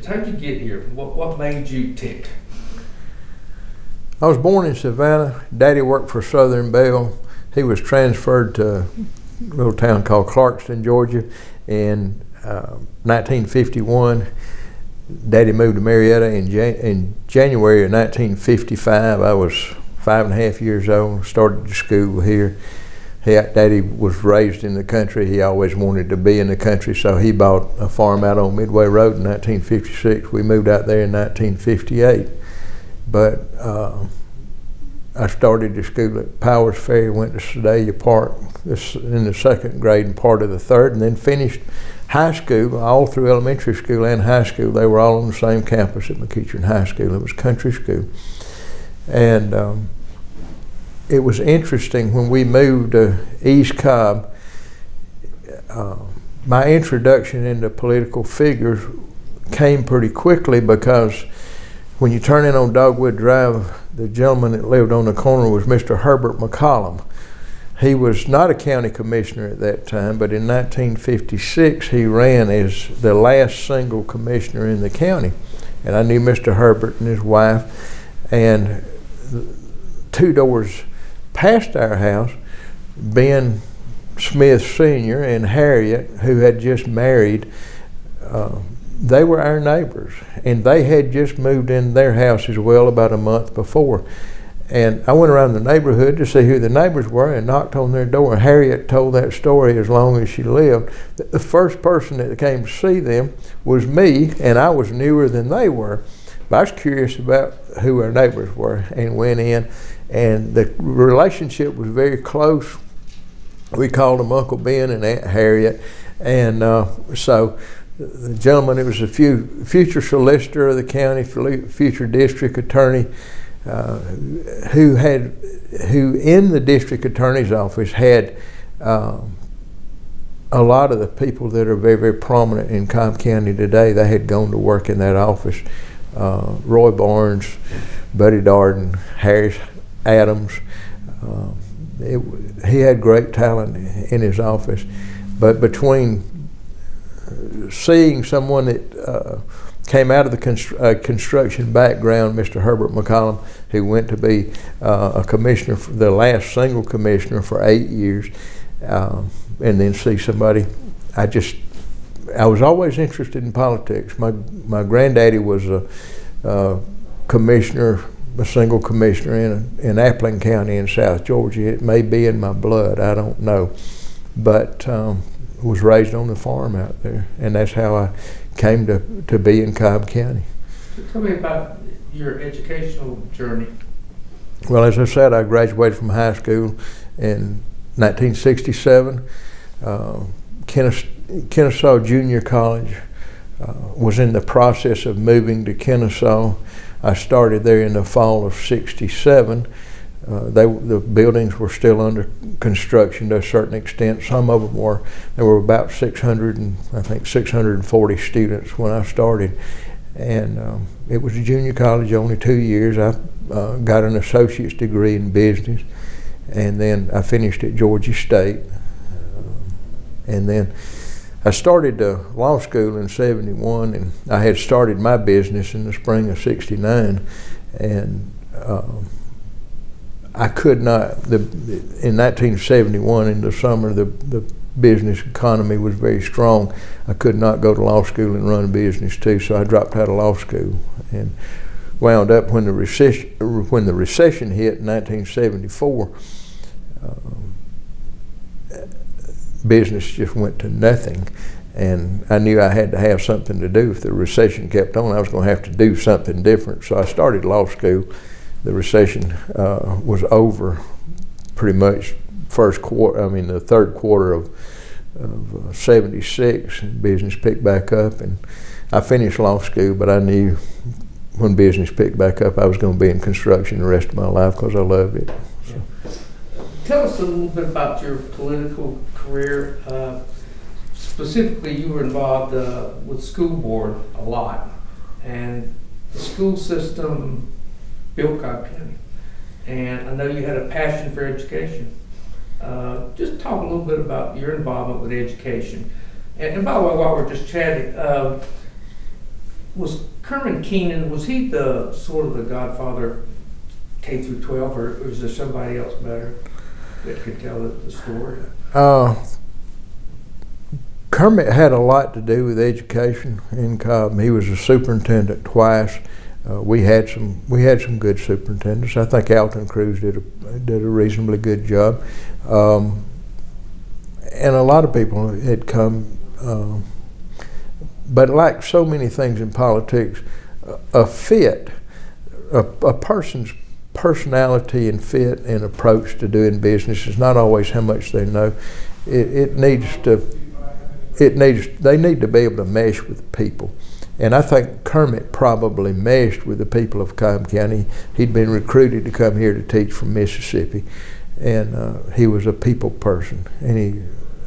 how'd you get here? What made you tick? I was born in Savannah. Daddy worked for Southern Bell. He was transferred to a little town called Clarkston, Georgia in 1951. Daddy moved to Marietta in January of 1955. I was 5.5 years old, started school here. Daddy was raised in the country. He always wanted to be in the country, so he bought a farm out on Midway Road in 1956. We moved out there in 1958. But I started to school at Powers Ferry, went to Sedalia Park in the second grade and part of the third, and then finished high school, all through elementary school and high school. They were all on the same campus at McEachern High School. It was country school. And it was interesting when we moved to East Cobb, my introduction into political figures came pretty quickly, because when you turn in on Dogwood Drive, the gentleman that lived on the corner was Mr. Herbert McCollum. He was not a county commissioner at that time, but in 1956 he ran as the last single commissioner in the county. And I knew Mr. Herbert and his wife, and 2 doors past our house, Ben Smith Sr. and Harriet, who had just married, they were our neighbors, and they had just moved in their house as well about a month before. And I went around the neighborhood to see who the neighbors were and knocked on their door. And Harriet told that story as long as she lived. The first person that came to see them was me, and I was newer than they were. But I was curious about who our neighbors were and went in, and the relationship was very close. We called them Uncle Ben and Aunt Harriet. And so the gentleman, it was a future solicitor of the county, future district attorney, who in the district attorney's office had a lot of the people that are very, very prominent in Cobb County today. They had gone to work in that office. Roy Barnes, Buddy Darden, Harris Adams. He had great talent in his office, but between seeing someone that came out of the construction background, Mr. Herbert McCollum, who went to be a commissioner, the last single commissioner for 8 years, and then see somebody, I was always interested in politics. My granddaddy was a commissioner, a single commissioner in Appling County in South Georgia. It may be in my blood, I don't know, but was raised on the farm out there, and that's how I came to be in Cobb County. So tell me about your educational journey. Well, as I said, I graduated from high school in 1967. Kennesaw Junior College was in the process of moving to Kennesaw. I started there in the fall of '67. The buildings were still under construction to a certain extent. Some of them were. There were about 640 students when I started, and it was a junior college, only 2 years. I got an associate's degree in business, and then I finished at Georgia State, and then I started law school in '71, and I had started my business in the spring of '69, and I could not, in 1971 in the summer, the business economy was very strong. I could not go to law school and run a business too, so I dropped out of law school and wound up when the recession hit in 1974. Business just went to nothing, and I knew I had to have something to do. If the recession kept on, I was going to have to do something different, so I started law school. The recession was over pretty much the third quarter of '76, and business picked back up, and I finished law school, but I knew when business picked back up I was going to be in construction the rest of my life because I loved it. So. Tell us a little bit about your political career. Specifically, you were involved with school board a lot, and the school system built Cobb County, and I know you had a passion for education. Just talk a little bit about your involvement with education. And by the way, while we're just chatting, Was Kerman Keenan, was he the sort of the godfather K through 12, or is there somebody else better that could tell the story? Kermit had a lot to do with education in Cobb. He was a superintendent twice. We had some good superintendents. I think Alton Cruz did a reasonably good job, and a lot of people had come. But like so many things in politics, a person's personality and fit and approach to doing business is not always how much they know. They need to be able to mesh with people. And I think Kermit probably meshed with the people of Cobb County. He'd been recruited to come here to teach from Mississippi, and he was a people person. And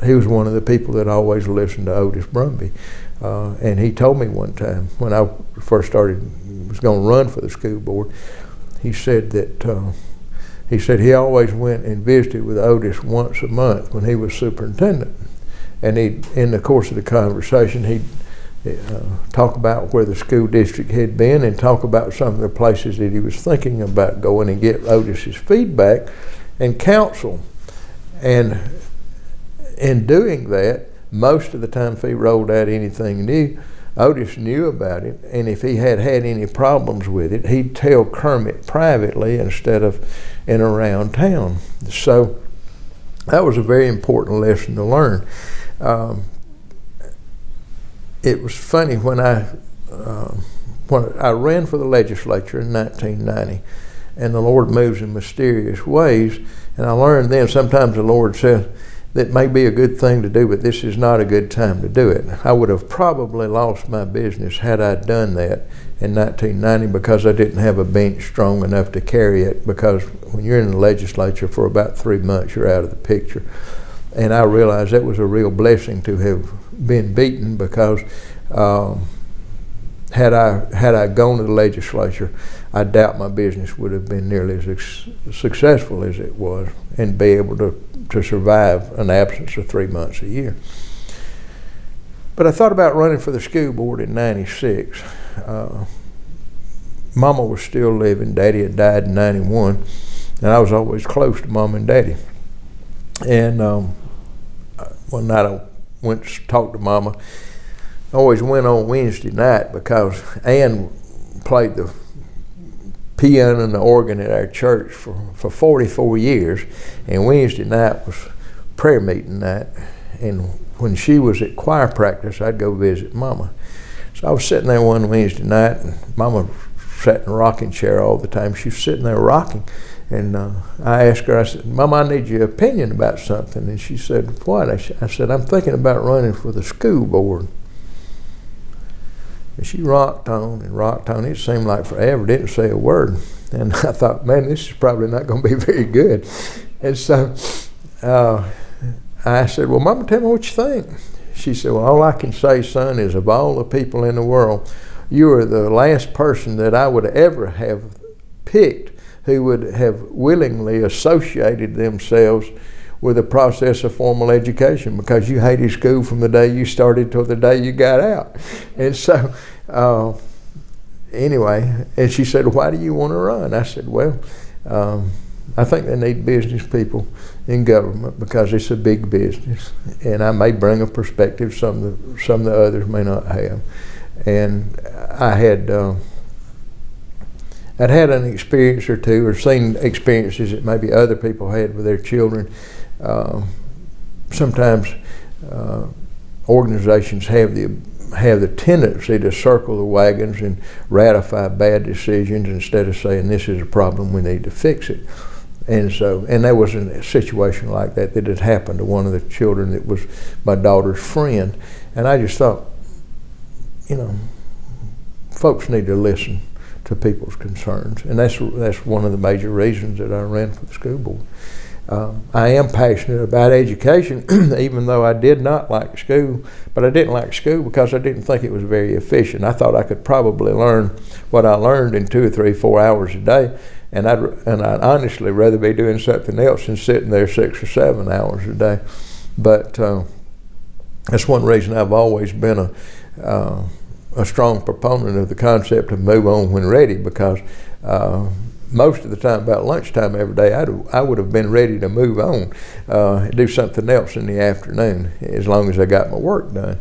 he was one of the people that always listened to Otis Brumby. And he told me one time when I first was going to run for the school board, he said that he always went and visited with Otis once a month when he was superintendent. And in the course of the conversation, he'd talk about where the school district had been and talk about some of the places that he was thinking about going and get Otis's feedback and counsel. And in doing that, most of the time if he rolled out anything new, Otis knew about it, and if he had any problems with it, he'd tell Kermit privately instead of in around town. So that was a very important lesson to learn. It was funny when I ran for the legislature in 1990, and the Lord moves in mysterious ways, and I learned then sometimes the Lord says, that may be a good thing to do, but this is not a good time to do it. I would have probably lost my business had I done that in 1990 because I didn't have a bench strong enough to carry it, because when you're in the legislature for about 3 months, you're out of the picture. And I realized that was a real blessing to have been beaten, because had I gone to the legislature, I doubt my business would have been nearly as successful as it was and be able to survive an absence of 3 months a year. But I thought about running for the school board in '96. Mama was still living. Daddy had died in '91, and I was always close to Mom and Daddy. And one night I went to talk to Mama. I always went on Wednesday night because Ann played the piano and the organ at our church for 44 years, and Wednesday night was prayer meeting night, and when she was at choir practice, I'd go visit Mama. So I was sitting there one Wednesday night, and Mama sat in a rocking chair all the time. She was sitting there rocking, and I asked her, I said, Mama, I need your opinion about something. And she said, what? I said, I'm thinking about running for the school board. And she rocked on and rocked on. It seemed like forever, didn't say a word. And I thought, man, this is probably not going to be very good. And so I said, well, Mama, tell me what you think. She said, well, all I can say, son, is of all the people in the world, you are the last person that I would ever have picked who would have willingly associated themselves with the process of formal education, because you hated school from the day you started till the day you got out. And so anyway, and she said, why do you want to run? I said, well, I think they need business people in government because it's a big business, and I may bring a perspective some of the others may not have. And I'd had an experience or two, or seen experiences that maybe other people had with their children. Sometimes organizations have the tendency to circle the wagons and ratify bad decisions instead of saying this is a problem, we need to fix it. And there was a situation like that had happened to one of the children that was my daughter's friend. And I just thought, folks need to listen to people's concerns. And that's one of the major reasons that I ran for the school board. I am passionate about education, even though I did not like school, but I didn't like school because I didn't think it was very efficient. I thought I could probably learn what I learned in 2 or 3, 4 hours a day, and I'd honestly rather be doing something else than sitting there 6 or 7 hours a day. But that's one reason I've always been a strong proponent of the concept of move on when ready, because most of the time, about lunchtime every day, I would have been ready to move on, do something else in the afternoon, as long as I got my work done.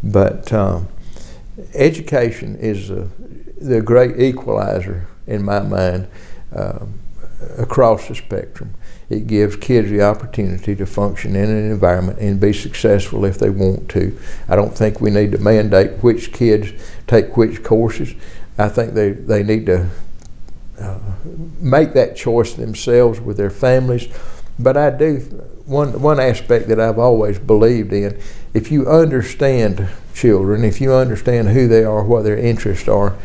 But education is the great equalizer in my mind across the spectrum. It gives kids the opportunity to function in an environment and be successful if they want to. I don't think we need to mandate which kids take which courses. I think they need to make that choice themselves with their families. But I do, one aspect that I've always believed in, if you understand children, if you understand who they are, what their interests are,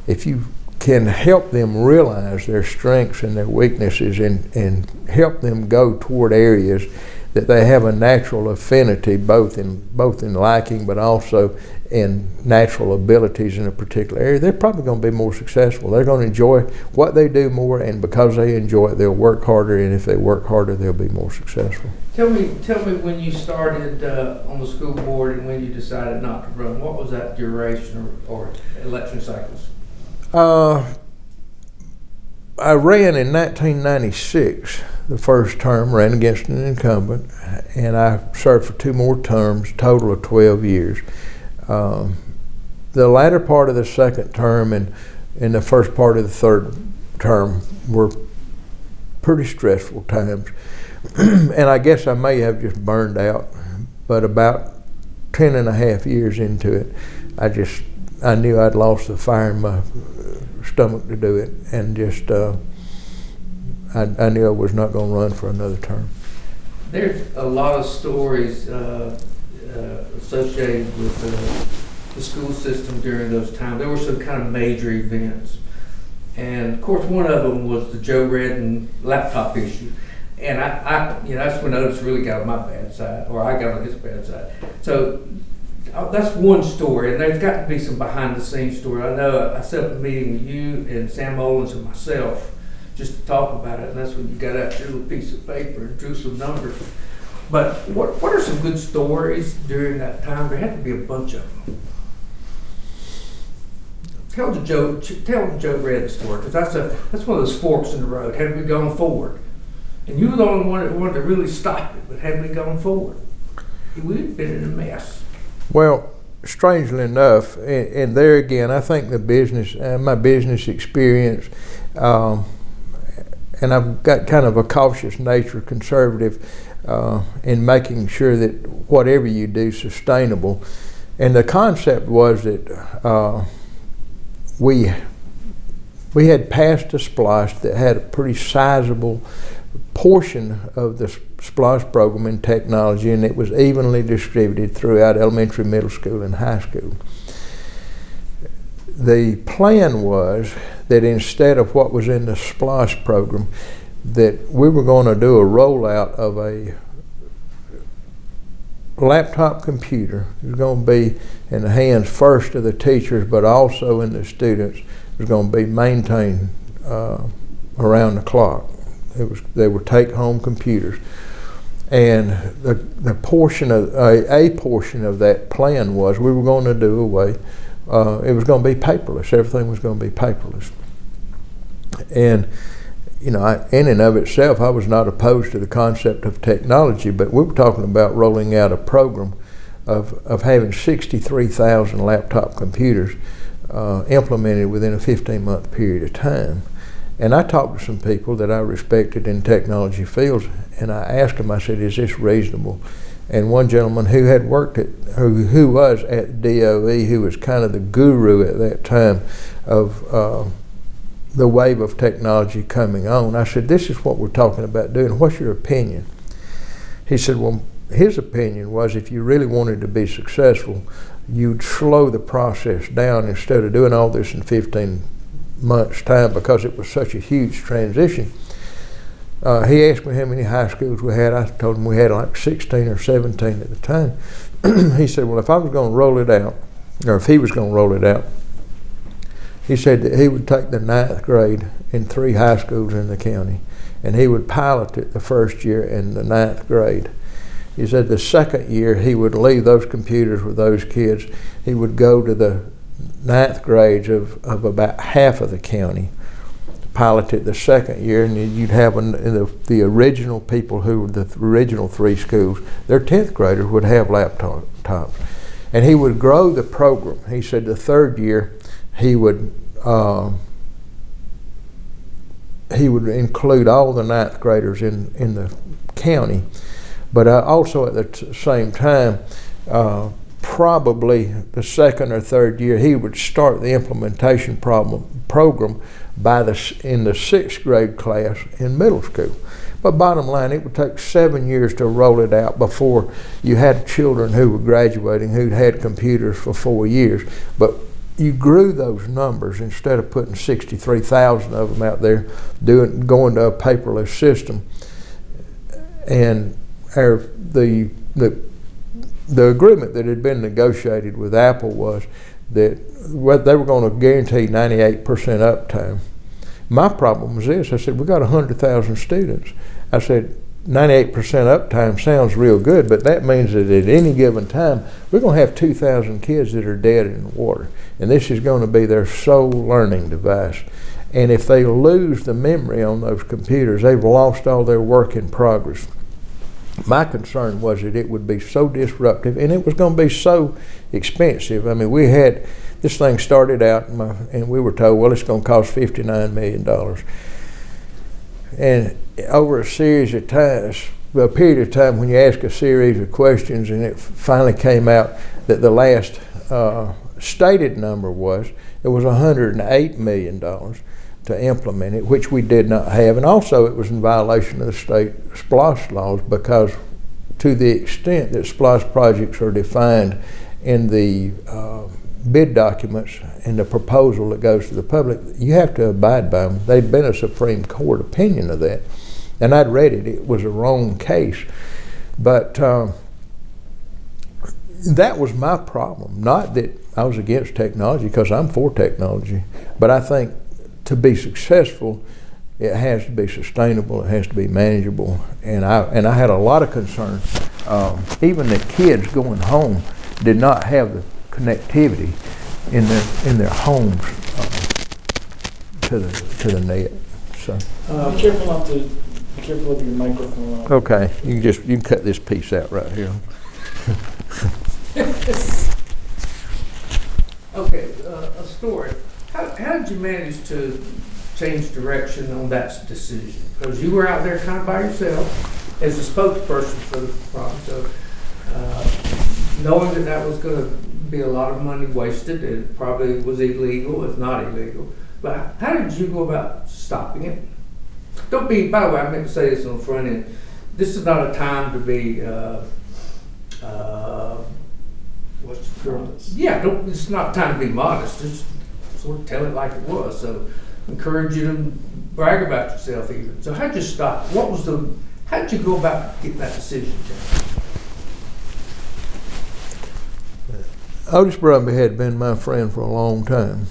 if you can help them realize their strengths and their weaknesses, and help them go toward areas that they have a natural affinity, both in liking but also in natural abilities in a particular area, they're probably going to be more successful. They're going to enjoy what they do more, and because they enjoy it, they'll work harder, and if they work harder, they'll be more successful. Tell me when you started on the school board and when you decided not to run, what was that duration or election cycles? I ran in 1996, the first term, ran against an incumbent, and I served for 2 more terms, total of 12 years. The latter part of the second term and the first part of the third term were pretty stressful times. And I guess I may have just burned out, but about 10 and a half years into it, I knew I'd lost the fire in my stomach to do it, and just I knew I was not going to run for another term. There's a lot of stories associated with the school system during those times. There were some kind of major events, and of course one of them was the Joe Redden laptop issue. And I that's when Otis really got on my bad side, or I got on his bad side. So that's one story, and there's got to be some behind-the-scenes story. I know I set up a meeting with you and Sam Owens and myself just to talk about it, and that's when you got out your little piece of paper and drew some numbers. But what are some good stories during that time? There had to be a bunch of them. Tell the Joe Redden story, because that's one of those forks in the road. Had we gone forward, and you were the only one that wanted to really stop it, but had we gone forward, we'd have been in a mess. Well, strangely enough, and there again, I think the business, my business experience, and I've got kind of a cautious nature, conservative, in making sure that whatever you do is sustainable. And the concept was that we had passed a SPLOST that had a pretty sizable portion of the SPLOST program in technology, and it was evenly distributed throughout elementary, middle school, and high school. The plan was that instead of what was in the SPLOST program, that we were going to do a rollout of a laptop computer. It was going to be in the hands first of the teachers, but also in the students. It was going to be maintained around the clock. They were take-home computers, and the portion of a portion of that plan was we were going to do away. It was going to be paperless. Everything was going to be paperless. And in and of itself, I was not opposed to the concept of technology, but we were talking about rolling out a program of having 63,000 laptop computers implemented within a 15-month period of time. And I talked to some people that I respected in technology fields, and I asked them, I said, is this reasonable? And one gentleman who had worked who was at DOE, who was kind of the guru at that time of the wave of technology coming on, I said, this is what we're talking about doing. What's your opinion? He said, well, his opinion was if you really wanted to be successful, you'd slow the process down instead of doing all this in 15 months' time, because it was such a huge transition. He asked me how many high schools we had. I told him we had like 16 or 17 at the time. He said, well, if I was going to roll it out, or if he was going to roll it out, he said that he would take the 9th grade in 3 high schools in the county, and he would pilot it the first year in the 9th grade. He said the second year he would leave those computers with those kids. He would go to the ninth grades of about half of the county piloted the second year, and then you'd have the original people who were the original 3 schools, their 10th graders would have laptops. And he would grow the program. He said the third year he would include all the ninth graders in the county, but also at the same time, probably the second or third year, he would start the implementation program in the 6th grade class in middle school. But bottom line, it would take 7 years to roll it out before you had children who were graduating who'd had computers for 4 years. But you grew those numbers instead of putting 63,000 of them out there going to a paperless system. And the agreement that had been negotiated with Apple was that they were going to guarantee 98% uptime. My problem was this: I said, we got 100,000 students. I said, 98% uptime sounds real good, but that means that at any given time, we're going to have 2,000 kids that are dead in the water. And this is going to be their sole learning device. And if they lose the memory on those computers, they've lost all their work in progress. My concern was that it would be so disruptive, and it was going to be so expensive. I mean, we had, this thing started out, and we were told, well, it's going to cost $59 million. And over a series of times, a period of time when you ask a series of questions, and it finally came out that the last stated number was, it was $108 million to implement it, which we did not have. And also it was in violation of the state SPLOST laws, because to the extent that SPLOST projects are defined in the bid documents and the proposal that goes to the public, you have to abide by them. There'd been a Supreme Court opinion of that, and I'd read it. It was a wrong case. But that was my problem. Not that I was against technology, because I'm for technology, but I think to be successful, it has to be sustainable, it has to be manageable, and I had a lot of concern. Even the kids going home did not have the connectivity in their homes to the net. So be careful of your microphone. Okay, you can cut this piece out right here. Okay, a story. How did you manage to change direction on that decision? Because you were out there kind of by yourself as a spokesperson for the problem. So knowing that was going to be a lot of money wasted, it probably was illegal, if not illegal. But how did you go about stopping it? Don't be, by the way, I meant to say this on the front end. This is not a time to be, what's the term? Yeah, it's not time to be modest. Just sort of tell it like it was. So encourage you to brag about yourself even. So how'd you stop? How'd you go about getting that decision changed? Otis Brumby had been my friend for a long time.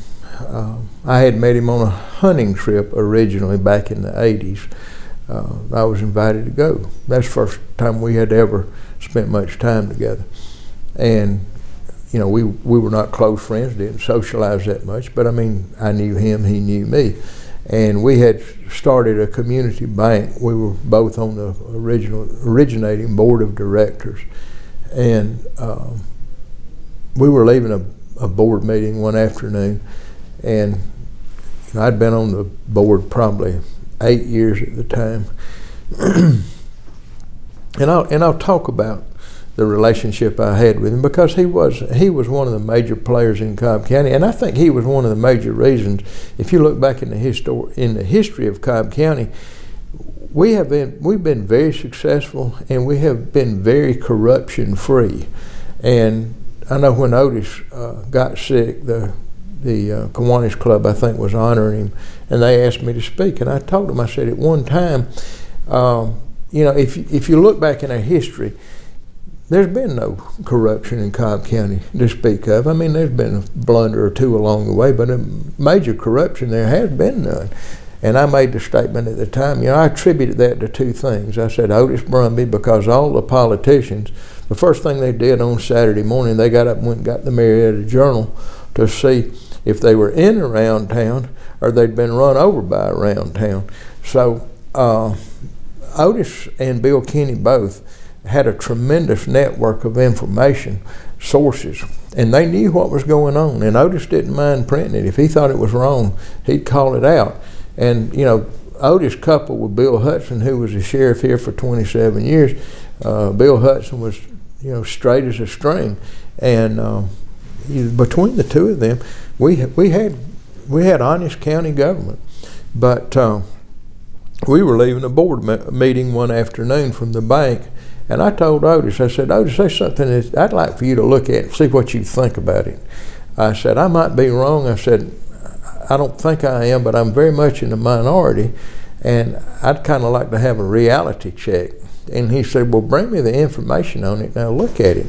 I had met him on a hunting trip originally back in the 80s. I was invited to go. That's the first time we had ever spent much time together. And you know, we were not close friends, didn't socialize that much, but I mean, I knew him, he knew me. And we had started a community bank. We were both on the originating board of directors. And we were leaving a board meeting one afternoon, and you know, I'd been on the board probably 8 years at the time. and I'll talk about the relationship I had with him, because he was one of the major players in Cobb County, and I think he was one of the major reasons. If you look back in the history of Cobb County, we've been very successful, and we have been very corruption free. And I know when Otis got sick, the Kiwanis Club, I think, was honoring him, and they asked me to speak, and I told them, I said, at one time, you know, if you look back in our history, there's been no corruption in Cobb County to speak of. I mean, there's been a blunder or two along the way, but a major corruption there has been none. And I made the statement at the time, you know, I attributed that to two things. I said Otis Brumby, because all the politicians, the first thing they did on Saturday morning, they got up and went and got the Marietta Journal to see if they were in around town or they'd been run over by around town. So Otis and Bill Kenny both had a tremendous network of information sources, and they knew what was going on, and Otis didn't mind printing it. If he thought it was wrong, he'd call it out. And Otis, coupled with Bill Hudson, who was the sheriff here for 27 years, Bill Hudson was straight as a string, and between the two of them, we had honest county government. But we were leaving a board meeting one afternoon from the bank, and I told Otis, I said, Otis, there's something that I'd like for you to look at and see what you think about it. I said, I might be wrong. I said, I don't think I am, but I'm very much in the minority, and I'd kind of like to have a reality check. And he said, well, bring me the information on it, and I'll look at it.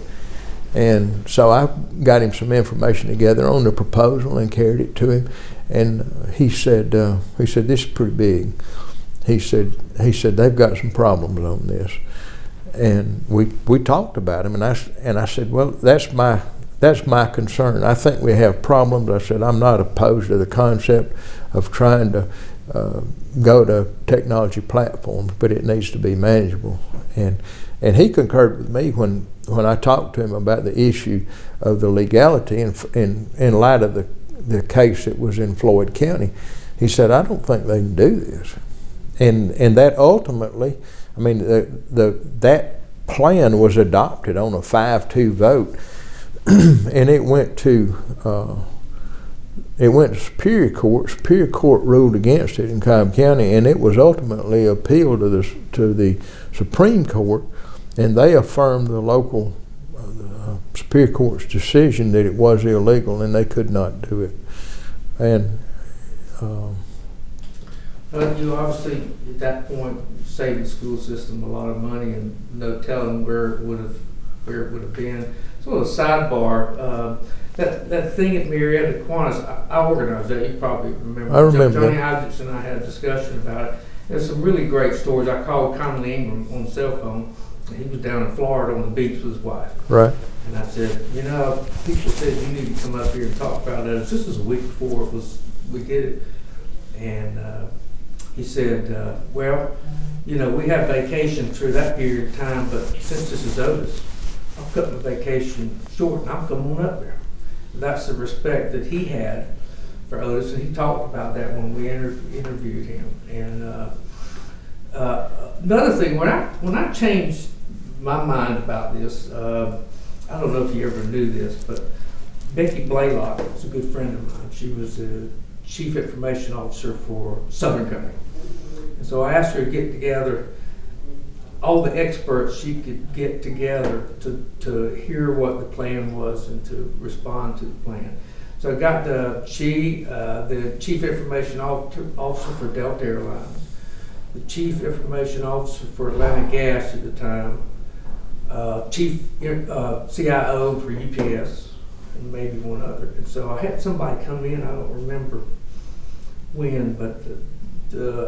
And so I got him some information together on the proposal and carried it to him. And he said, this is pretty big. He said they've got some problems on this. And we talked about him, and I said, well, that's my concern. I think we have problems. I said, I'm not opposed to the concept of trying to go to technology platforms, but it needs to be manageable. And he concurred with me when I talked to him about the issue of the legality in light of the case that was in Floyd County. He said, I don't think they can do this. And that ultimately, I mean, that plan was adopted on a 5-2 vote, and it went to Superior Court. Superior Court ruled against it in Cobb County, and it was ultimately appealed to the Supreme Court, and they affirmed the local Superior Court's decision that it was illegal and they could not do it. And you obviously at that point saved the school system a lot of money, and no telling where it would have been. So a sidebar. That thing at Marietta Kiwanis, I organized that. You probably remember. I remember. Johnny Isaacs and I had a discussion about it. There's some really great stories. I called Conley Ingram on the cell phone. He was down in Florida on the beach with his wife. Right. And I said, people said you need to come up here and talk about that. This was a week before we did it. And he said, well, we have vacation through that period of time, but since this is Otis, I'll cut my vacation short and I'll come on up there. That's the respect that he had for Otis, and he talked about that when we interviewed him. And another thing, when I changed my mind about this, I don't know if you ever knew this, but Becky Blaylock was a good friend of mine. She was the Chief Information Officer for Southern Company. And so I asked her to get together all the experts she could get together to hear what the plan was and to respond to the plan. So I got the Chief Information Officer for Delta Airlines, the Chief Information Officer for Atlanta Gas at the time, Chief CIO for UPS, and maybe one other. And so I had somebody come in, I don't remember when, but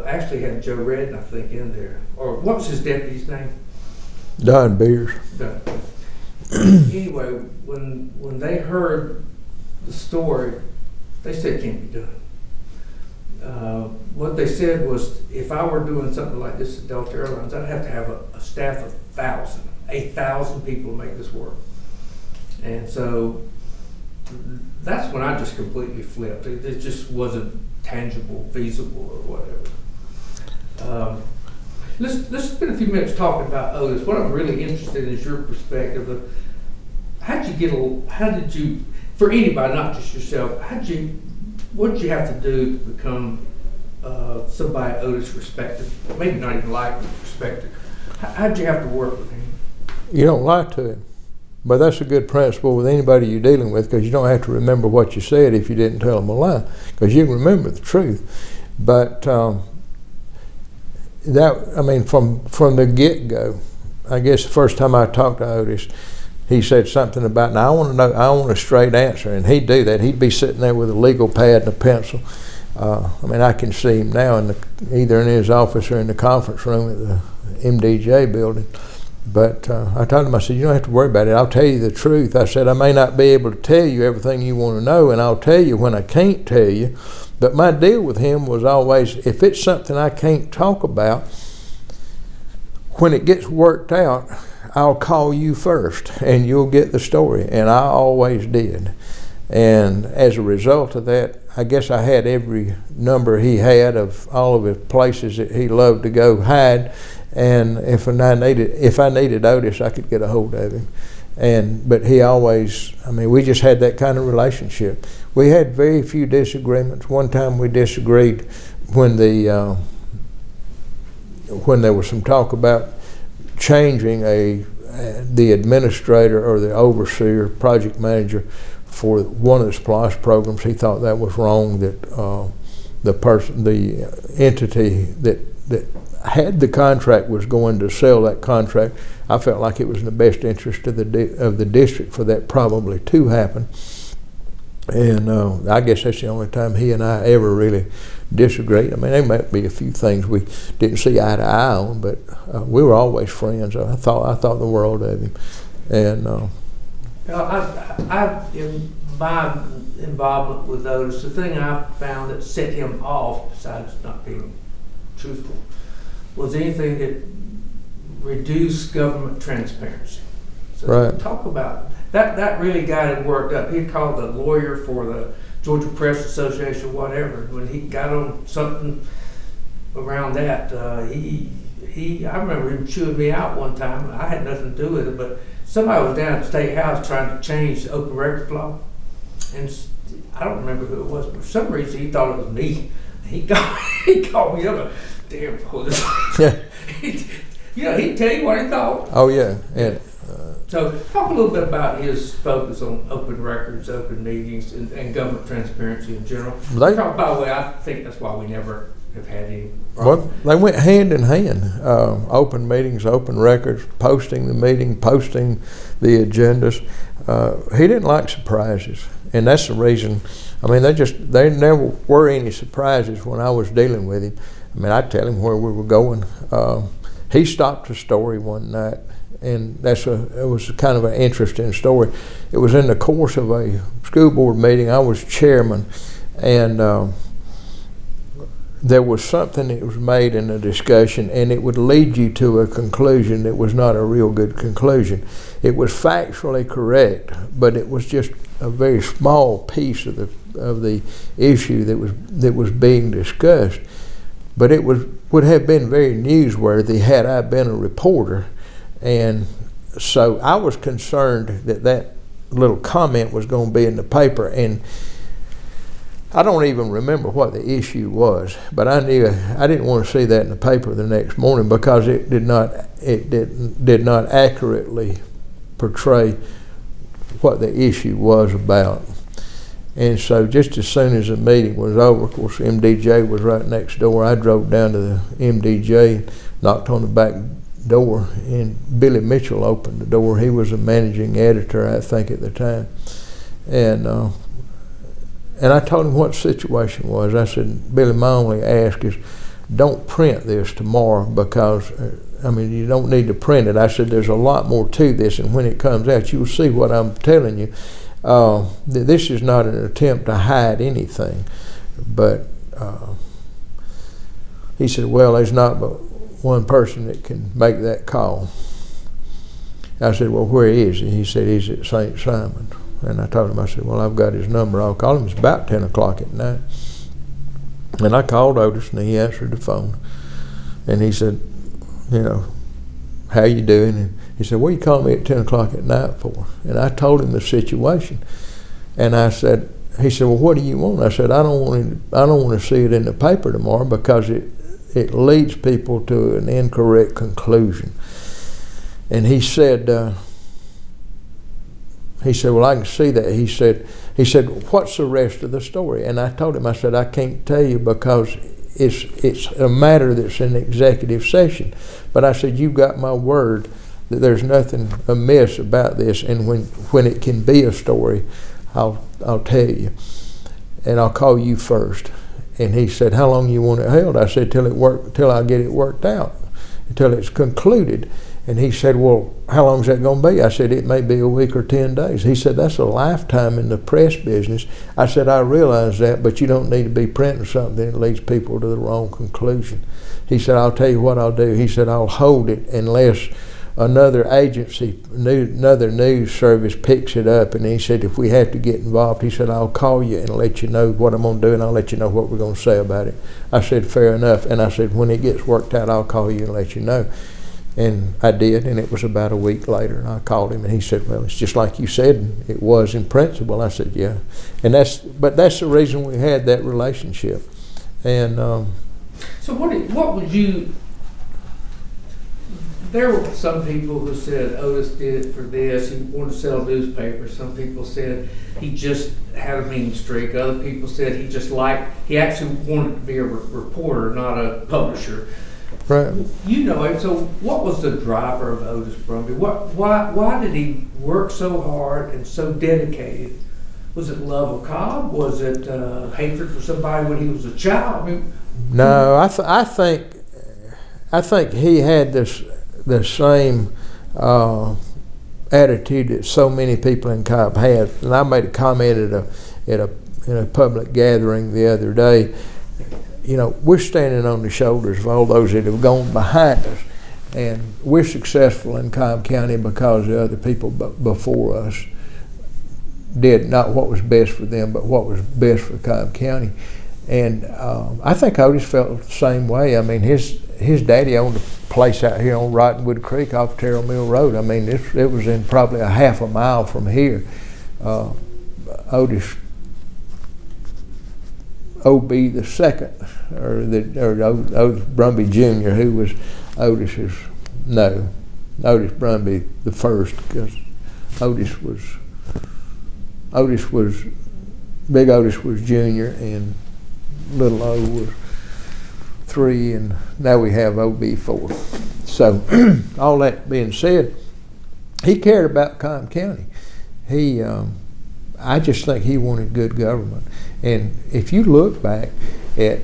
actually had Joe Redden, I think, in there. Or what was his deputy's name? Don Beers. Don. Anyway, when they heard the story, they said it can't be done. What they said was, if I were doing something like this at Delta Airlines, I'd have to have a staff of 1,000 people to make this work. And so that's when I just completely flipped. It just wasn't tangible, feasible, or whatever. Let's spend a few minutes talking about Otis. What I'm really interested in is your perspective of how did you, for anybody, not just yourself, what did you have to do to become somebody Otis respected? Maybe not even like respected. How did you have to work with him? You don't lie to him. But that's a good principle with anybody you're dealing with, because you don't have to remember what you said if you didn't tell them a lie, because you can remember the truth. But from the get-go, I guess the first time I talked to Otis, he said something about, now I want a straight answer, and he'd do that. He'd be sitting there with a legal pad and a pencil. I can see him now either in his office or in the conference room at the MDJ building. But I told him, I said, you don't have to worry about it. I'll tell you the truth. I said, I may not be able to tell you everything you want to know, and I'll tell you when I can't tell you. But my deal with him was always, if it's something I can't talk about, when it gets worked out, I'll call you first, and you'll get the story. And I always did. And as a result of that, I guess I had every number he had of all of his places that he loved to go hide. And if I needed Otis, I could get a hold of him. But he always, we just had that kind of relationship. We had very few disagreements. One time we disagreed when there was some talk about changing the administrator or the overseer, project manager for one of the SPLOST programs. He thought that was wrong, that the entity that had the contract was going to sell that contract. I felt like it was in the best interest of the district for that probably to happen. And I guess that's the only time he and I ever really disagreed. There might be a few things we didn't see eye to eye on, but we were always friends. I thought the world of him. And in my involvement with Otis, the thing I found that set him off, besides not being truthful, was anything that reduced government transparency. So right. Talk about that really got him worked up. He called the lawyer for the Georgia Press Association, whatever. When he got on something around that, I remember him chewing me out one time. I had nothing to do with it, but somebody was down at the State House trying to change the open records law, and I don't remember who it was, but for some reason he thought it was me. He called me up. Damn, he'd tell you what he thought. Oh yeah, and so talk a little bit about his focus on open records, open meetings, and government transparency in general. By the way, I think that's why we never have had any problem. Well, they went hand in hand. Open meetings, open records, posting the meeting, posting the agendas. He didn't like surprises, and that's the reason. There never were any surprises when I was dealing with him. I'd tell him where we were going. He stopped a story one night, and it was kind of an interesting story. It was in the course of a school board meeting. I was chairman, and there was something that was made in a discussion, and it would lead you to a conclusion that was not a real good conclusion. It was factually correct, but it was just a very small piece of the issue that was being discussed. But it would have been very newsworthy had I been a reporter. And so I was concerned that little comment was going to be in the paper. And I don't even remember what the issue was, but I knew I didn't want to see that in the paper the next morning, because it did not accurately portray what the issue was about. And so just as soon as the meeting was over, of course, MDJ was right next door. I drove down to the MDJ, knocked on the back door, and Billy Mitchell opened the door. He was the managing editor, I think, at the time. And I told him what the situation was. I said, Billy, my only ask is don't print this tomorrow, because, you don't need to print it. I said, there's a lot more to this, and when it comes out, you'll see what I'm telling you. This is not an attempt to hide anything. But he said, well, there's not but one person that can make that call. I said, well, where is he? He said, he's at St. Simon. And I told him, I said, well, I've got his number. I'll call him. It's about 10 o'clock at night. And I called Otis, and he answered the phone. And he said, how you doing? And he said, what are you calling me at 10 o'clock at night for? And I told him the situation. And he said, well, what do you want? I said, I don't want to see it in the paper tomorrow, because it leads people to an incorrect conclusion. And he said, well, I can see that. He said, what's the rest of the story? And I told him, I said, I can't tell you, because it's a matter that's in executive session. But I said, you've got my word that there's nothing amiss about this, and when it can be a story, I'll tell you, and I'll call you first. And he said, how long you want it held? I said, till I get it worked out, until it's concluded. And he said, well, how long is that going to be? I said, it may be a week or 10 days. He said, that's a lifetime in the press business. I said, I realize that, but you don't need to be printing something that leads people to the wrong conclusion. He said, I'll tell you what I'll do. He said, I'll hold it unless another agency, another news service picks it up. And he said, if we have to get involved, he said, I'll call you and let you know what I'm going to do, and I'll let you know what we're going to say about it. I said, fair enough. And I said, when it gets worked out, I'll call you and let you know. And I did, and it was about a week later, and I called him, and he said, well, it's just like you said it was in principle. I said, yeah. And that's the reason we had that relationship. And so what would you, there were some people who said Otis did it for this, he wanted to sell newspapers. Some people said he just had a mean streak. Other people said he actually wanted to be a reporter, not a publisher. right. You know him, so what was the driver of Otis Brumby? Why did he work so hard and so dedicated? Was it love of Cobb? Was it hatred for somebody when he was a child? I mean, No, I think he had the same attitude that so many people in Cobb had. And I made a comment in a public gathering the other day. You know, we're standing on the shoulders of all those that have gone behind us, and we're successful in Cobb County because the other people before us did not what was best for them, but what was best for Cobb County. And I think Otis felt the same way. I mean, his daddy owned a place out here on Rottenwood Creek off Terrell Mill Road. I mean, it was in probably a half a mile from here. Otis OB the second, or Otis Brumby Jr., who was Otis Brumby the first, because Big Otis was junior, and little O was 3, and now we have OB 4. So all that being said, he cared about Cobb County. I just think he wanted good government. And if you look back at,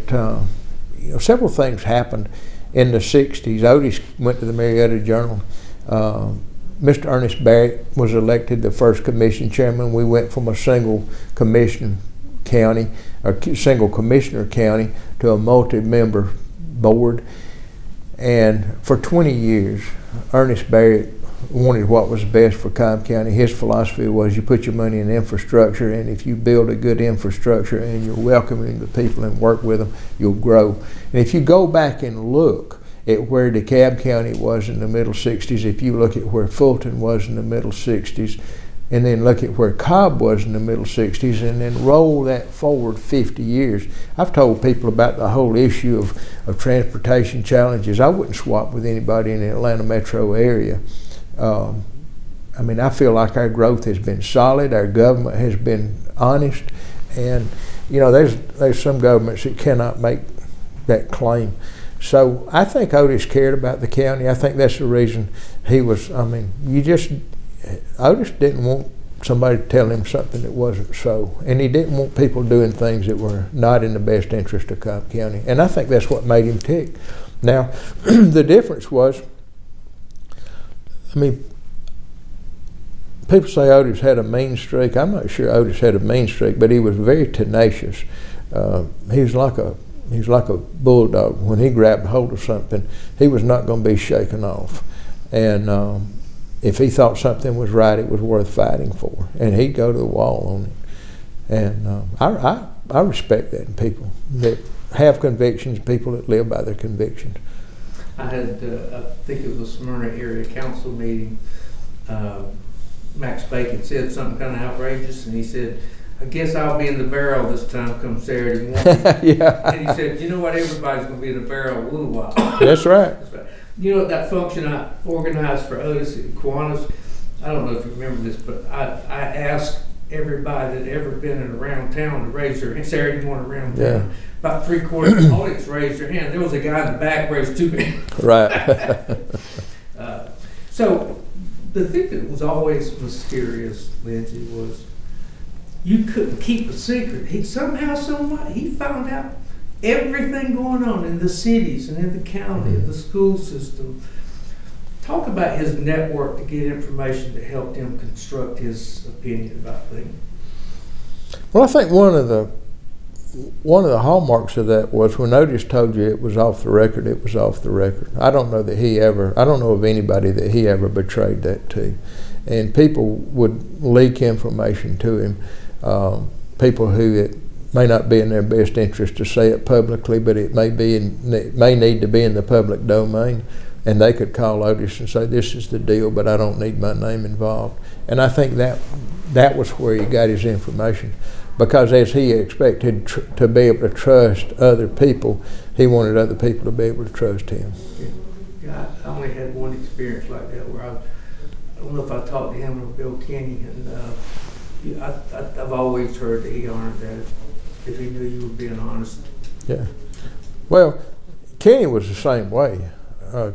several things happened in the 60s. Otis went to the Marietta Journal. Mr. Ernest Barrett was elected the first commission chairman. We went from a single commission county, or single commissioner county, to a multi-member board. And for 20 years, Ernest Barrett wanted what was best for Cobb County. His philosophy was you put your money in infrastructure, and if you build a good infrastructure and you're welcoming the people and work with them, you'll grow. And if you go back and look at where DeKalb County was in the middle 60s, if you look at where Fulton was in the middle 60s, and then look at where Cobb was in the middle 60s, and then roll that forward 50 years. I've told people about the whole issue of transportation challenges. I wouldn't swap with anybody in the Atlanta metro area. I mean, I feel like our growth has been solid, our government has been honest, and there's some governments that cannot make that claim. So I think Otis cared about the county. I think that's the reason he was, Otis didn't want somebody to tell him something that wasn't so, and he didn't want people doing things that were not in the best interest of Cobb County, and I think that's what made him tick. Now, the difference was, people say Otis had a mean streak. I'm not sure Otis had a mean streak, but he was very tenacious. He was like a bulldog. When he grabbed hold of something, he was not going to be shaken off. And if he thought something was right, it was worth fighting for, and he'd go to the wall on it. And I respect that in people that have convictions, people that live by their convictions. I had, I think it was a Smyrna area council meeting. Max Bacon said something kind of outrageous, and he said, I guess I'll be in the barrel this time come Saturday morning. Yeah. And he said, you know what, everybody's going to be in the barrel a little while. That's right. That's right. You know, that function I organized for Otis at Kiwanis, I don't know if you remember this, but I asked everybody that ever been in around town to raise their hand, Saturday morning around town. Yeah. About 3/4 of the audience raised their hand. There was a guy in the back raised 2 hands. Right. So the thing that was always mysterious, Lindsey, was you couldn't keep a secret. He somehow, somewhat, he found out everything going on in the cities and in the county and the school system. Talk about his network to get information that helped him construct his opinion about things. Well, I think one of the hallmarks of that was when Otis told you it was off the record, it was off the record. I don't know of anybody that he ever betrayed that to. And people would leak information to him, people who it may not be in their best interest to say it publicly, but it may need to be in the public domain. And they could call Otis and say, this is the deal, but I don't need my name involved. And I think that was where he got his information. Because as he expected to be able to trust other people, he wanted other people to be able to trust him. Yeah, I only had one experience like that where I don't know if I talked to him or Bill Kenny, and I've always heard that he honored that if he knew you were being honest. Yeah. Well, Kenny was the same way.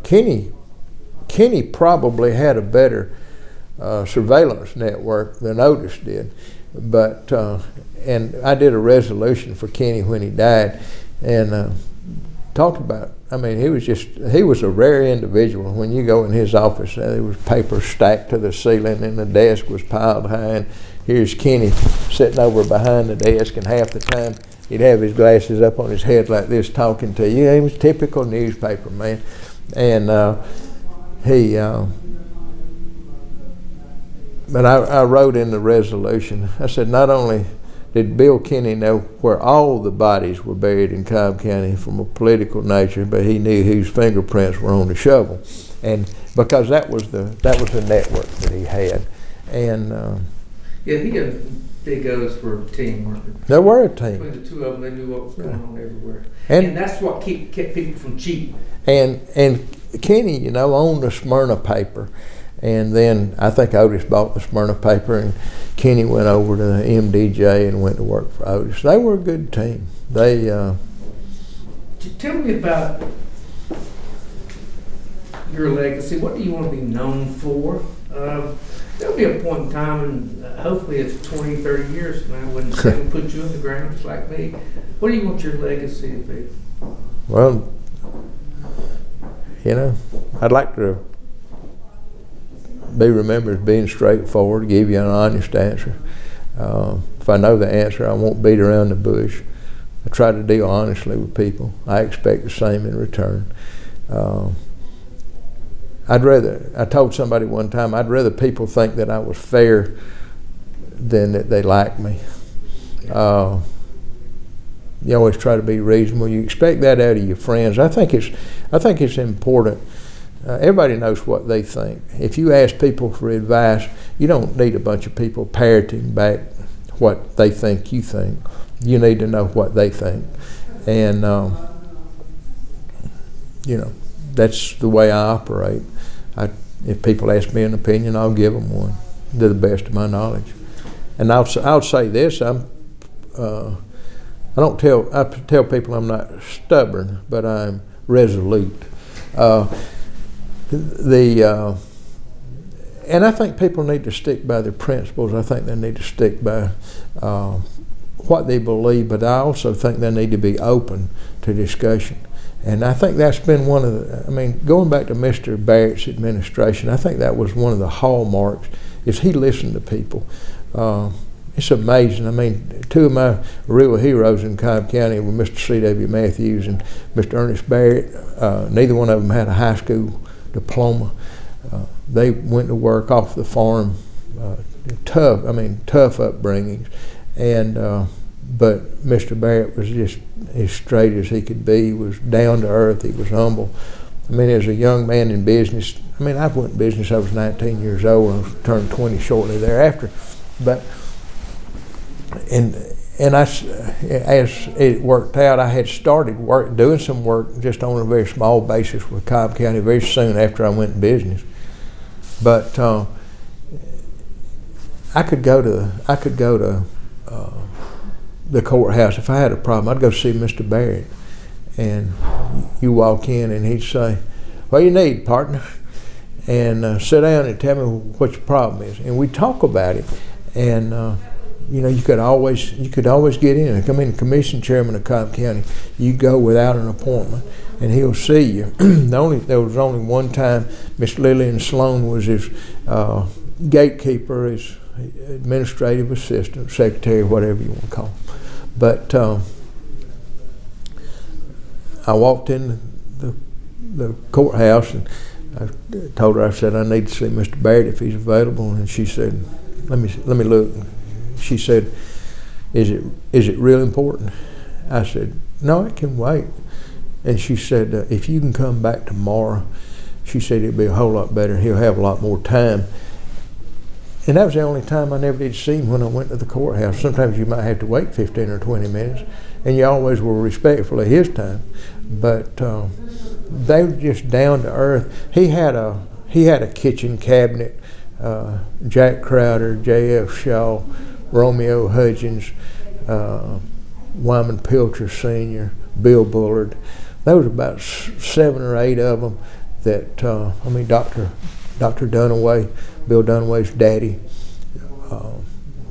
Kenny probably had a better surveillance network than Otis did. But and I did a resolution for Kenny when he died, and talked about. I mean, he was a rare individual. When you go in his office, there was papers stacked to the ceiling, and the desk was piled high. And here's Kenny sitting over behind the desk, and half the time he'd have his glasses up on his head like this, talking to you. He was a typical newspaper man, and But I wrote in the resolution, I said, not only did Bill Kenny know where all the bodies were buried in Cobb County from a political nature, but he knew whose fingerprints were on the shovel. And because that was the network that he had. And yeah, he had big O's for a team, weren't they? They were a team. Between the two of them, they knew what was going on everywhere. And that's what kept people from cheating. And Kenny, owned the Smyrna paper. And then I think Otis bought the Smyrna paper, and Kenny went over to the MDJ and went to work for Otis. They were a good team. They tell me about your legacy. What do you want to be known for? There'll be a point in time, and hopefully it's 20, 30 years from now, when someone puts you in the ground just like me. What do you want your legacy to be? Well, I'd like to be remembered as being straightforward, give you an honest answer. If I know the answer, I won't beat around the bush. I try to deal honestly with people. I expect the same in return. I told somebody one time, I'd rather people think that I was fair than that they like me. You always try to be reasonable. You expect that out of your friends. I think it's important. Everybody knows what they think. If you ask people for advice, you don't need a bunch of people parroting back what they think you think. You need to know what they think. And, that's the way I operate. If people ask me an opinion, I'll give them one to the best of my knowledge. And I'll say this, I tell people I'm not stubborn, but I'm resolute. And I think people need to stick by their principles. I think they need to stick by what they believe, but I also think they need to be open to discussion. And I think that's been one of going back to Mr. Barrett's administration, I think that was one of the hallmarks, is he listened to people. It's amazing. Two of my real heroes in Cobb County were Mr. C.W. Matthews and Mr. Ernest Barrett. Neither one of them had a high school diploma. They went to work off the farm, tough upbringings, and but Mr. Barrett was just as straight as he could be. He was down to earth. He was humble. As a young man in business, I went in business. I was 19 years old. I turned 20 shortly thereafter. But and as it worked out, I had started doing some work just on a very small basis with Cobb County very soon after I went in business. But I could go to the courthouse if I had a problem. I'd go see Mr. Barrett, and you walk in and he'd say, "What do you need, partner?" And sit down and tell me what your problem is, and we talk about it. And you know, you could always get in. I mean, commission chairman of Cobb County, you go without an appointment, and he'll see you. There was only one time Miss Lillian Sloan was his gatekeeper, his administrative assistant, secretary, whatever you want to call him. But I walked in the courthouse, and I told her, I said, I need to see Mr. Barrett if he's available, and she said, let me look. She said, is it real important? I said, no, it can wait. And she said, if you can come back tomorrow, she said it'll be a whole lot better. He'll have a lot more time. And that was the only time I never did see him, when I went to the courthouse. Sometimes you might have to wait 15 or 20 minutes, and you always were respectful of his time. But they were just down to earth. He had a kitchen cabinet. Jack Crowder, J.F. Shaw, Romeo Hudgens, Wyman Pilcher Sr., Bill Bullard. There was about 7 or 8 of them that, Dr. Dunaway, Bill Dunaway's daddy,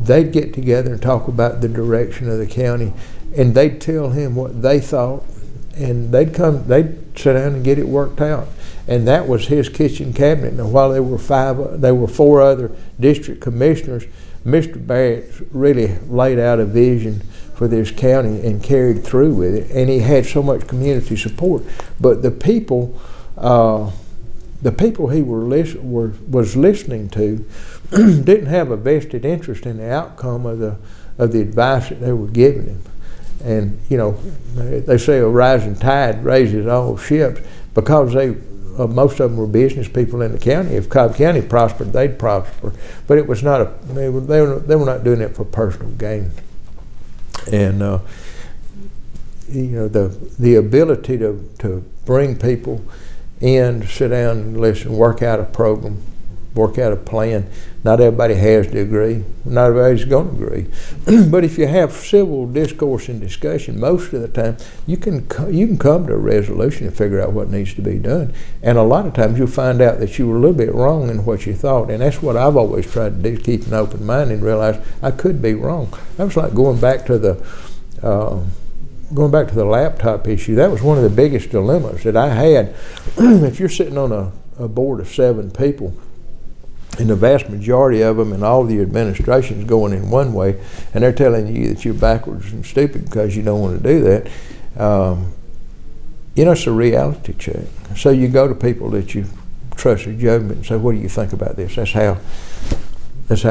they'd get together and talk about the direction of the county, and they'd tell him what they thought, and they'd sit down and get it worked out. And that was his kitchen cabinet. Now, while there were 4 other district commissioners, Mr. Barrett really laid out a vision for this county and carried through with it. And he had so much community support. But the people he was listening to didn't have a vested interest in the outcome of the advice that they were giving him. And you know, they say a rising tide raises all ships, because most of them were business people in the county. If Cobb County prospered, they'd prosper. But it was not they were not doing it for personal gain. And you know, the ability to bring people in, sit down and listen, work out a program, work out a plan. Not everybody has to agree. Not everybody's going to agree. But if you have civil discourse and discussion, most of the time you can come to a resolution and figure out what needs to be done. And a lot of times you'll find out that you were a little bit wrong in what you thought. And that's what I've always tried to do, keep an open mind and realize I could be wrong. That was like going back to the laptop issue. That was one of the biggest dilemmas that I had. If you're sitting on a board of 7 people, and the vast majority of them and all the administration's going in one way, and they're telling you that you're backwards and stupid because you don't want to do that, you know, it's a reality check. So you go to people that you trust their judgment and say, what do you think about this? That's how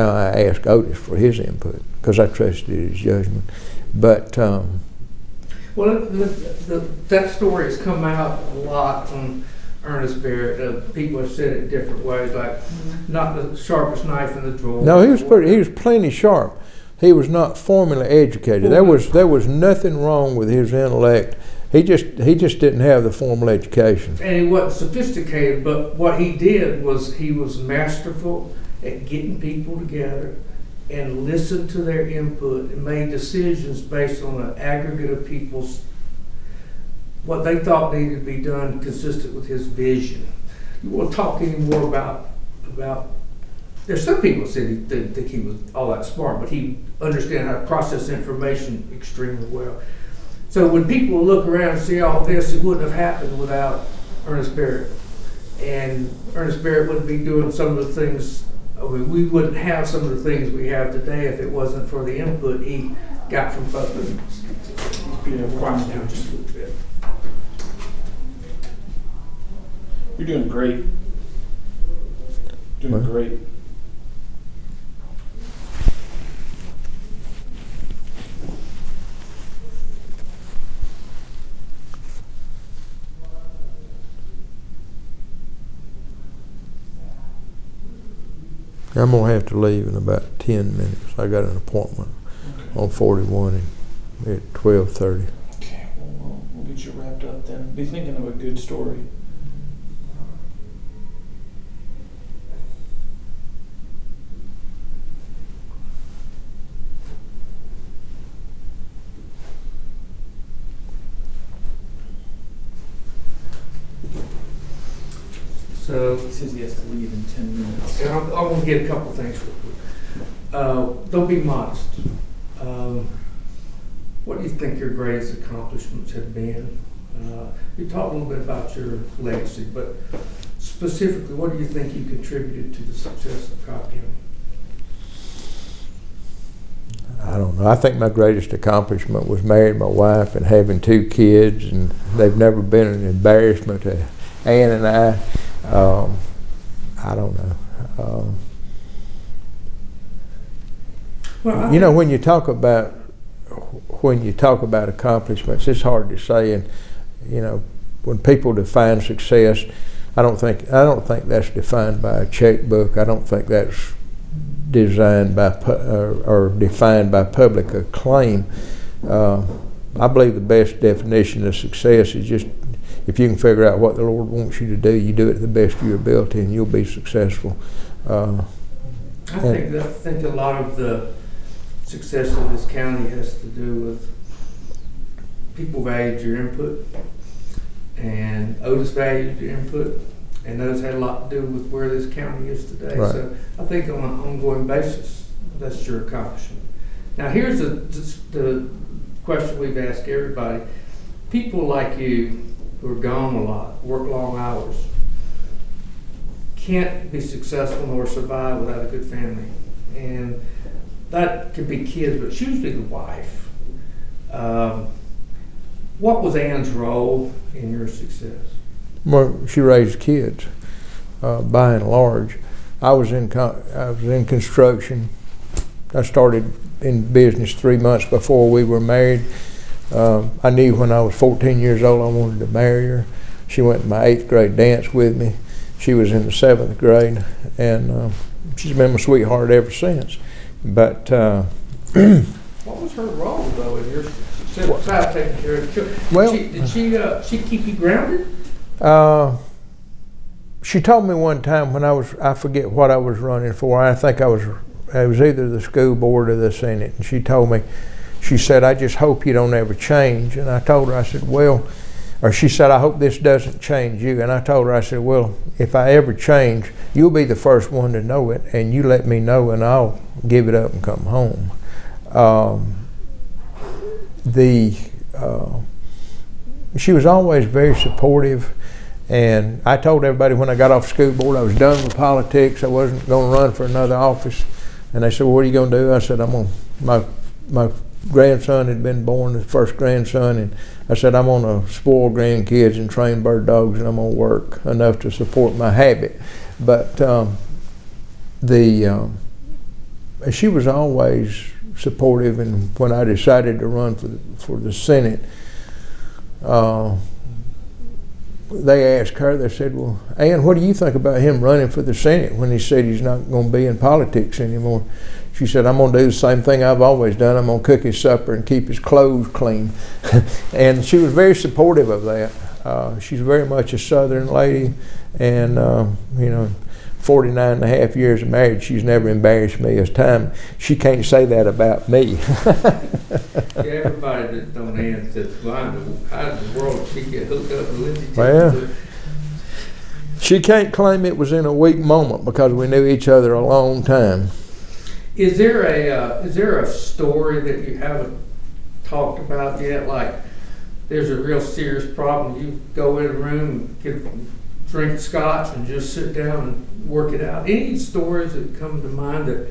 I asked Otis for his input, because I trusted his judgment. But well, that story has come out a lot on Ernest Barrett. People have said it different ways, like not the sharpest knife in the drawer. No, he was plenty sharp. He was not formally educated. There was nothing wrong with his intellect. He just didn't have the formal education. And he wasn't sophisticated, but what he did was he was masterful at getting people together and listened to their input and made decisions based on an aggregate of people's what they thought needed to be done, consistent with his vision. You want to talk any more about there's some people that said he didn't think he was all that smart, but he understood how to process information extremely well. So when people look around and see all this, it wouldn't have happened without Ernest Barrett. And Ernest Barrett wouldn't be doing some of the things, we wouldn't have some of the things we have today if it wasn't for the input he got from folks. Down just a little bit. You're doing great. Doing great. I'm going to have to leave in about 10 minutes. I got an appointment on 41 at 12:30. Okay, well, we'll get you wrapped up then. Be thinking of a good story. So He says he has to leave in 10 minutes. I'm going to get a couple things real quick. don't be modest. What do you think your greatest accomplishments have been? You talked a little bit about your legacy, but specifically, what do you think you contributed to the success of Cobb County? I don't know. I think my greatest accomplishment was marrying my wife and having 2 kids, and they've never been an embarrassment to Ann and I. I don't know. Well, You know, when you talk about accomplishments, it's hard to say. And you know, when people define success, I don't think that's defined by a checkbook. I don't think that's designed by or defined by public acclaim. I believe the best definition of success is just if you can figure out what the Lord wants you to do, you do it to the best of your ability, and you'll be successful. I think a lot of the success of this county has to do with people valued your input, and Otis valued your input, and those had a lot to do with where this county is today. Right. So I think on an ongoing basis, that's your accomplishment. Now here's the question we've asked everybody. People like you who are gone a lot, work long hours, can't be successful nor survive without a good family. And that could be kids, but it's usually the wife. What was Ann's role in your success? Well, she raised kids, by and large. I was in construction. I started in business 3 months before we were married. I knew when I was 14 years old I wanted to marry her. She went to my 8th grade dance with me. She was in the 7th grade, and she's been my sweetheart ever since. But what was her role though in your success besides taking care of the children? Well, did she keep you grounded? She told me one time when I forget what I was running for. I think it was either the school board or the Senate, and she told me, she said, "I just hope you don't ever change." And I told her, I said, well, or she said, "I hope this doesn't change you." And I told her, I said, well, if I ever change, you'll be the first one to know it, and you let me know, and I'll give it up and come home. She was always very supportive, and I told everybody when I got off school board I was done with politics. I wasn't going to run for another office. And they said, "Well, what are you going to do?" I said, my grandson had been born, the first grandson, and I said, "I'm going to spoil grandkids and train bird dogs, and I'm going to work enough to support my habit." But she was always supportive, and when I decided to run for the Senate, they asked her, they said, "Well, Ann, what do you think about him running for the Senate when he said he's not going to be in politics anymore?" She said, "I'm going to do the same thing I've always done. I'm going to cook his supper and keep his clothes clean." And she was very supportive of that. She's very much a Southern lady, and 49 and a half years of marriage, she's never embarrassed me as time. She can't say that about me. Yeah, everybody that known Ann said, "How in the world did she get hooked up with Lindsey Tippens?" Well, she can't claim it was in a weak moment because we knew each other a long time. Is there a story that you haven't talked about yet? Like, there's a real serious problem. You go in a room, drink scotch, and just sit down and work it out. Any stories that come to mind that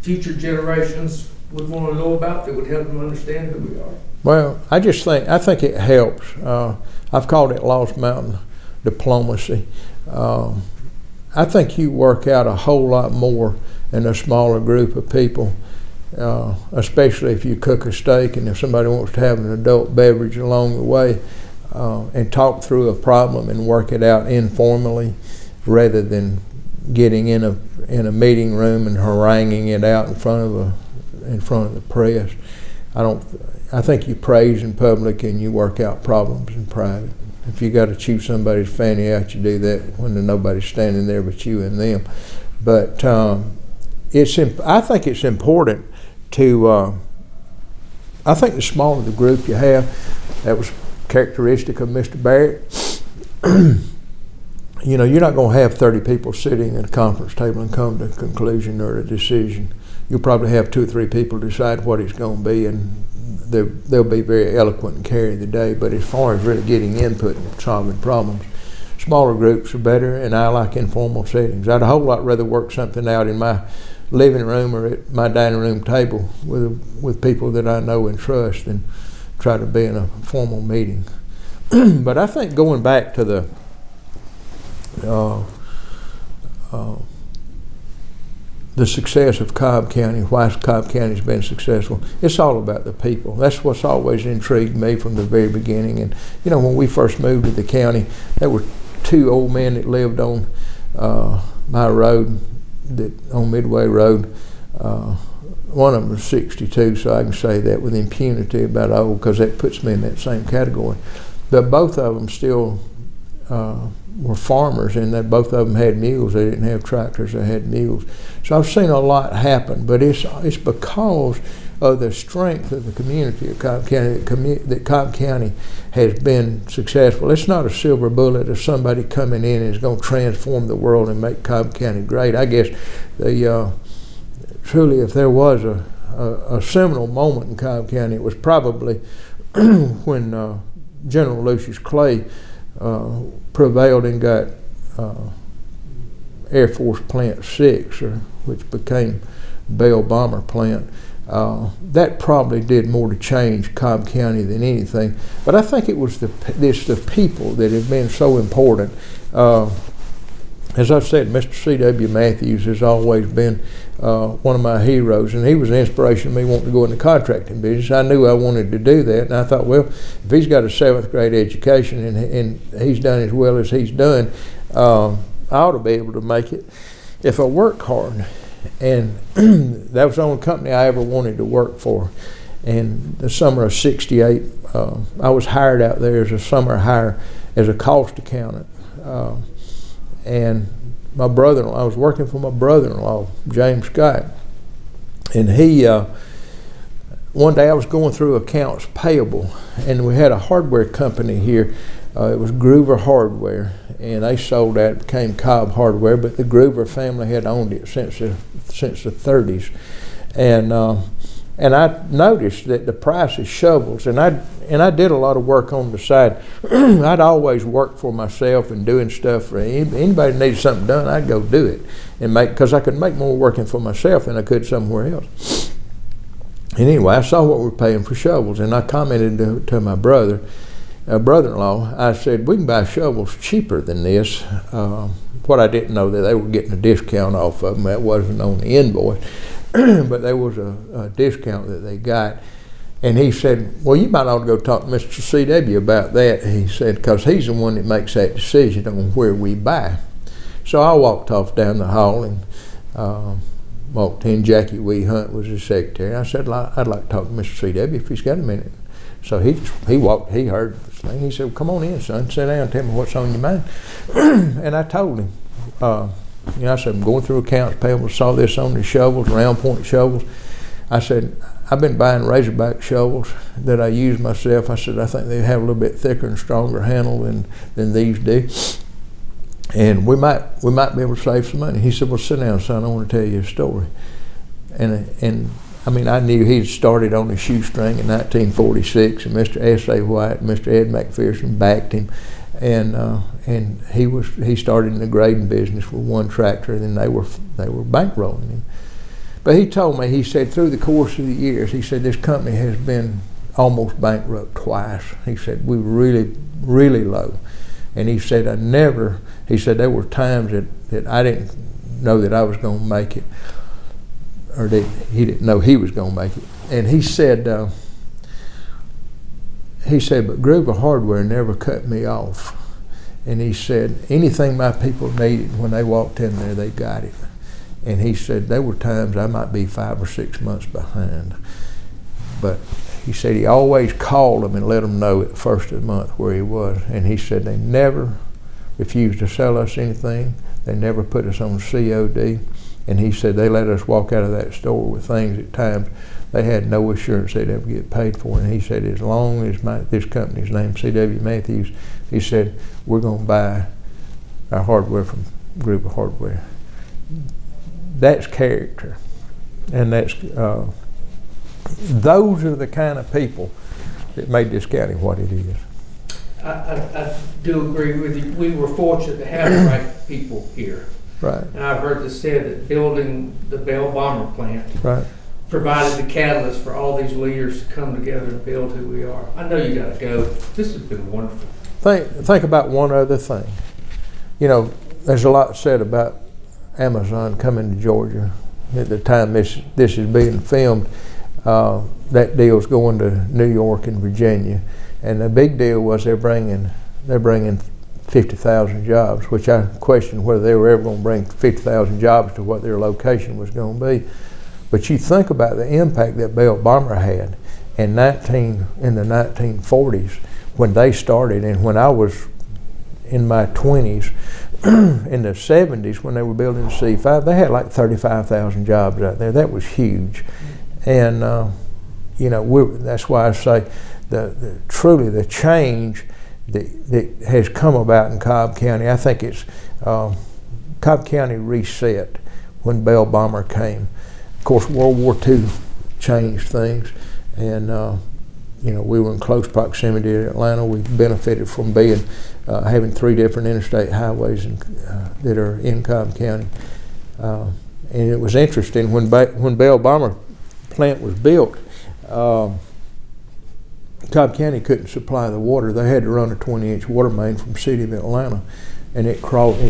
future generations would want to know about that would help them understand who we are? Well, I think it helps. I've called it Lost Mountain diplomacy. I think you work out a whole lot more in a smaller group of people, especially if you cook a steak and if somebody wants to have an adult beverage along the way, and talk through a problem and work it out informally rather than getting in a meeting room and haranguing it out in front of the press. I think you praise in public and you work out problems in private. If you got to chew somebody's fanny out, you do that when nobody's standing there but you and them. But I think it's important to. I think the smaller the group you have, that was characteristic of Mr. Barrett. You're not going to have 30 people sitting at a conference table and come to a conclusion or a decision. you'll probably have 2 or 3 people decide what it's going to be, and they'll be very eloquent and carry the day. But as far as really getting input and solving problems, smaller groups are better, and I like informal settings. I'd a whole lot rather work something out in my living room or at my dining room table with people that I know and trust than try to be in a formal meeting. But I think going back to the success of Cobb County, why Cobb County's been successful, it's all about the people. That's what's always intrigued me from the very beginning. And when we first moved to the county, there were 2 old men that lived on my road, on Midway Road. One of them was 62, so I can say that with impunity about old, because that puts me in that same category. But both of them still were farmers, and that both of them had mules. They didn't have tractors; they had mules. So I've seen a lot happen, but it's because of the strength of the community of Cobb County that Cobb County has been successful. It's not a silver bullet of somebody coming in and is going to transform the world and make Cobb County great. I guess truly, if there was a seminal moment in Cobb County, it was probably when General Lucius Clay prevailed and got Air Force Plant 6, which became Bell Bomber Plant. That probably did more to change Cobb County than anything. But I think it was the people that have been so important. As I've said, Mr. C.W. Matthews has always been one of my heroes, and he was an inspiration to me wanting to go in the contracting business. I knew I wanted to do that, and I thought, well, if he's got a 7th grade education and he's done as well as he's done, I ought to be able to make it if I work hard. And that was the only company I ever wanted to work for. And the summer of '68, I was hired out there as a summer hire as a cost accountant. And my brother-in-law, I was working for my brother-in-law, James Scott. And one day I was going through accounts payable, and we had a hardware company here. It was Groover Hardware, and they sold that, it became Cobb Hardware, but the Groover family had owned it since the 30s. And I noticed that the price of shovels, and I did a lot of work on the side. I'd always work for myself and doing stuff for anybody that needed something done. I'd go do it and make, because I could make more working for myself than I could somewhere else. And anyway, I saw what we were paying for shovels, and I commented to my brother-in-law. I said, we can buy shovels cheaper than this. What I didn't know that they were getting a discount off of them. That wasn't on the invoice. But there was a discount that they got. And he said, well, you might ought to go talk to Mr. C.W. about that. He said, because he's the one that makes that decision on where we buy. So I walked off down the hall and walked in. Jackie Wee Hunt was his secretary. I said, I'd like to talk to Mr. C.W. if he's got a minute. So he heard this thing. He said, well, come on in, son. Sit down and tell me what's on your mind. And I told him, I said, I'm going through accounts payable, saw this on the shovels, round point shovels. I said, I've been buying Razorback shovels that I use myself. I said, I think they have a little bit thicker and stronger handle than these do. And we might be able to save some money. He said, well, sit down, son, I want to tell you a story. And I mean, I knew he'd started on the shoestring in 1946, and Mr. S.A. White and Mr. Ed McPherson backed him. And he started in the grading business with one tractor, and then they were bankrolling him. But he told me, he said, through the course of the years, he said, this company has been almost bankrupt twice. He said, we were really, really low. And he said, he said, there were times that I didn't know that I was going to make it, or that he didn't know he was going to make it. And he said, but Groover Hardware never cut me off. And he said, anything my people needed when they walked in there, they got it. And he said, there were times I might be 5 or 6 months behind. But he said he always called them and let them know at the first of the month where he was. And he said they never refused to sell us anything. They never put us on COD. And he said they let us walk out of that store with things at times they had no assurance they'd ever get paid for. And he said, as long as this company's name, C.W. Matthews, he said, we're going to buy our hardware from Group of Hardware. That's character. And that's those are the kind of people that made this county what it is. I do agree with you. We were fortunate to have the right people here. Right. And I've heard this said that building the Bell Bomber plant Right. provided the catalyst for all these leaders to come together and build who we are. I know you got to go. This has been wonderful. Think about one other thing. You know, there's a lot said about Amazon coming to Georgia. At the time this is being filmed, that deal's going to New York and Virginia, and the big deal was they're bringing 50,000 jobs, which I questioned whether they were ever going to bring 50,000 jobs to what their location was going to be. But you think about the impact that Bell Bomber had in the 1940s when they started, and when I was in my 20s, in the 70s when they were building the C5, they had like 35,000 jobs out there. That was huge. And you know, that's why I say truly the change that has come about in Cobb County, I think it's Cobb County reset when Bell Bomber came. Of course, World War II changed things, and you know, we were in close proximity to Atlanta. We benefited from having 3 different interstate highways that are in Cobb County. And it was interesting when Bell Bomber plant was built. Cobb County couldn't supply the water. They had to run a 20-inch water main from the city of Atlanta, and it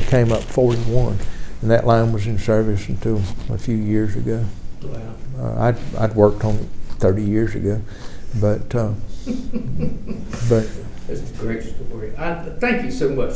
came up 41, and that line was in service until a few years ago. Wow. I'd worked on it 30 years ago, but That's a great story. Thank you so much.